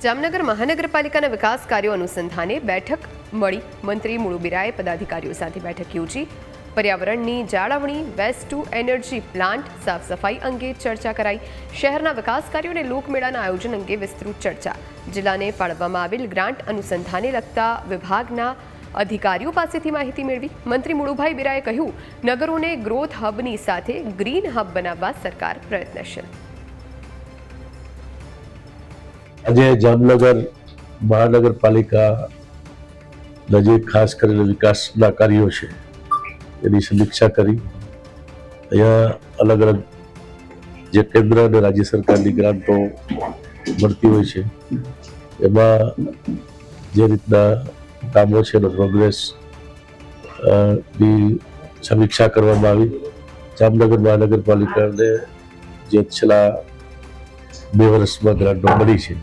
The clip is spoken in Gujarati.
જામનગર મહાનગરપાલિકાના વિકાસ કાર્યો અનુસંધાને બેઠક મળી। મંત્રી મુળુબીરાએ પદાધિકારીઓ સાથે બેઠક યોજી। પર્યાવરણની જાળવણી, વેસ્ટ ટુ એનર્જી પ્લાન્ટ, સાફ સફાઈ અંગે ચર્ચા કરાઈ। શહેરના વિકાસ કાર્યો અને લોકમેળાના આયોજન અંગે વિસ્તૃત ચર્ચા। જિલ્લાને ફાળવવામાં આવેલ ગ્રાન્ટ અનુસંધાને લગતા વિભાગના અધિકારીઓ પાસેથી માહિતી મેળવી। મંત્રી મુળુભાઈ બીરાએ કહ્યું, નગરોને ગ્રોથ હબની સાથે ગ્રીન હબ બનાવવા સરકાર પ્રયત્નશીલ। આજે જામનગર મહાનગરપાલિકા નજીક ખાસ કરીને વિકાસના કાર્યો છે એની સમીક્ષા કરી। અહીંયા અલગ અલગ જે કેન્દ્ર અને રાજ્ય સરકારની ગ્રાન્ટો મળતી હોય છે એમાં જે રીતના કામો છે એનો પ્રોગ્રેસ ની સમીક્ષા કરવામાં આવી। જામનગર મહાનગરપાલિકાને જે છેલ્લા 2 વર્ષમાં ગ્રાન્ટો મળી છે